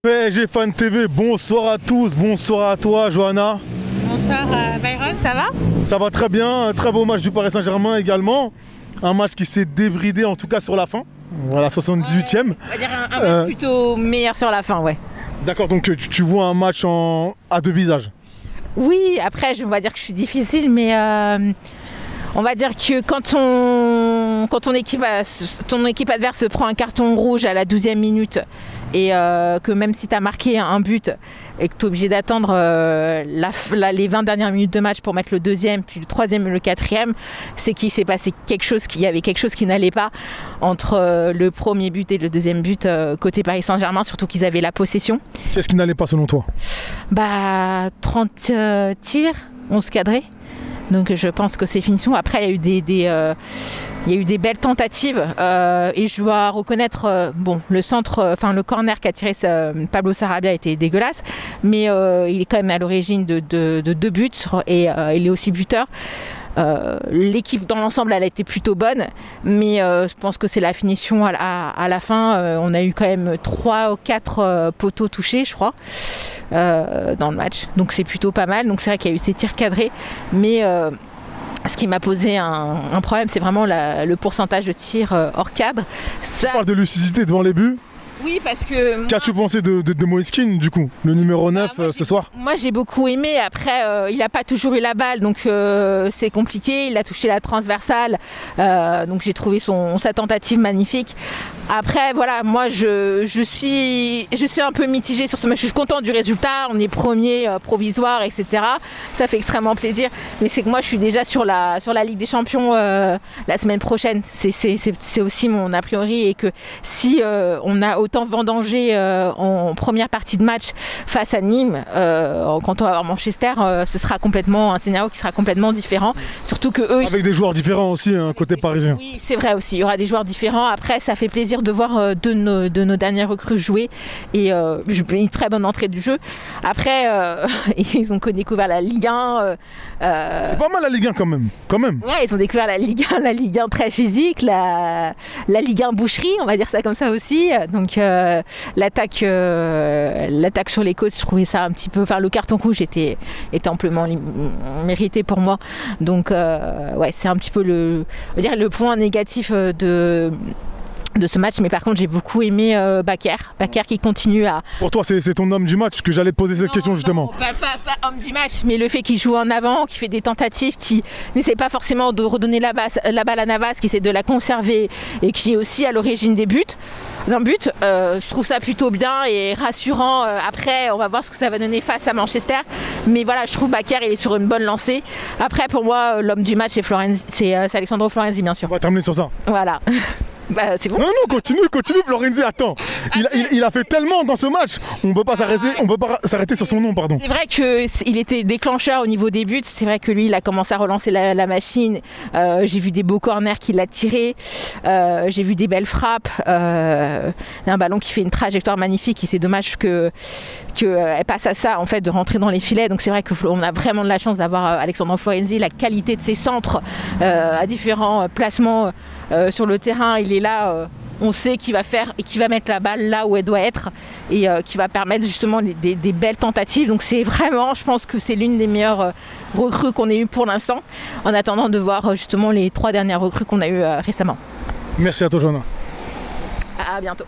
PSG Fan TV, bonsoir à tous, bonsoir à toi Johanna. Bonsoir Byron, ça va? Ça va très bien, un très beau match du Paris Saint-Germain également. Un match qui s'est débridé en tout cas sur la fin, voilà 78e. On va dire un match plutôt meilleur sur la fin, ouais. D'accord, donc tu vois un match à deux visages. Oui, après je vais dire que je suis difficile, mais on va dire que quand ton équipe adverse se prend un carton rouge à la 12e minute et que même si tu as marqué un but et que tu es obligé d'attendre les 20 dernières minutes de match pour mettre le deuxième, puis le troisième et le quatrième, c'est qu'il s'est passé quelque chose, qu'il y avait quelque chose qui n'allait pas entre le premier but et le deuxième but côté Paris Saint-Germain, surtout qu'ils avaient la possession. Qu'est-ce qui n'allait pas selon toi? 30 tirs, 11 cadrés. Donc je pense que c'est finition. Après, il y a eu des belles tentatives et je dois reconnaître, le centre, le corner qu'a tiré Pablo Sarabia était dégueulasse, mais il est quand même à l'origine de deux buts et il est aussi buteur. L'équipe dans l'ensemble elle a été plutôt bonne, mais je pense que c'est la finition à la fin. On a eu quand même 3 ou 4 poteaux touchés, je crois, dans le match, donc c'est plutôt pas mal. Donc c'est vrai qu'il y a eu ces tirs cadrés, mais ce qui m'a posé un problème, c'est vraiment le pourcentage de tirs hors cadre. Tu parles de lucidité devant les buts. Oui, parce que... Qu'as-tu pensé de Moïse Kean, du coup, le numéro 9 ce soir? Moi, j'ai beaucoup aimé. Après, il n'a pas toujours eu la balle, donc c'est compliqué. Il a touché la transversale, donc j'ai trouvé sa tentative magnifique. Après, voilà, moi, je suis un peu mitigée sur ce match. Je suis contente du résultat. On est premier provisoire, etc. Ça fait extrêmement plaisir. Mais c'est que moi, je suis déjà sur la Ligue des Champions la semaine prochaine. C'est aussi mon a priori. Et que si on a autant vendangé en première partie de match face à Nîmes, quand on va avoir Manchester, ce sera complètement un scénario qui sera complètement différent. Surtout que eux, avec des joueurs différents aussi, côté parisien. Oui, c'est vrai aussi. Il y aura des joueurs différents. Après, ça fait plaisir de voir de nos dernières recrues jouer et une très bonne entrée du jeu. Après, ils ont découvert la Ligue 1. C'est pas mal la Ligue 1 quand même. Ouais, ils ont découvert la Ligue 1 très physique, la Ligue 1 boucherie, on va dire ça comme ça aussi. Donc l'attaque sur les côtes, je trouvais ça un petit peu. Enfin, le carton rouge était amplement mérité pour moi. Donc ouais, c'est un petit peu le point négatif de ce match, mais par contre j'ai beaucoup aimé Bakker qui continue à... Pour toi c'est ton homme du match, que j'allais te poser cette question justement. Non, pas homme du match, mais le fait qu'il joue en avant, qu'il fait des tentatives, qui n'essaie pas forcément de redonner la balle à Navas, qui essaie de la conserver et qui est aussi à l'origine d'un but, je trouve ça plutôt bien et rassurant. Après on va voir ce que ça va donner face à Manchester, mais voilà, je trouve Bakker il est sur une bonne lancée. Après pour moi l'homme du match c'est Alessandro Florenzi, bien sûr. On va terminer sur ça. Voilà. C'est bon. Non, continue Florenzi, attends. Il a fait tellement dans ce match, on peut pas s'arrêter sur son nom, pardon. C'est vrai qu'il était déclencheur au niveau des buts, c'est vrai que lui il a commencé à relancer la machine. J'ai vu des beaux corners qu'il a tirés, j'ai vu des belles frappes, un ballon qui fait une trajectoire magnifique et c'est dommage qu'elle passe à ça en fait, de rentrer dans les filets. Donc c'est vrai qu'on a vraiment de la chance d'avoir Alessandro Florenzi, la qualité de ses centres à différents placements sur le terrain. Il est là, on sait qu'il va faire et qu'il va mettre la balle là où elle doit être et qui va permettre justement des belles tentatives. Donc c'est vraiment, je pense que c'est l'une des meilleures recrues qu'on ait eues pour l'instant, en attendant de voir justement les 3 dernières recrues qu'on a eues récemment. Merci à toi Johanna. À bientôt.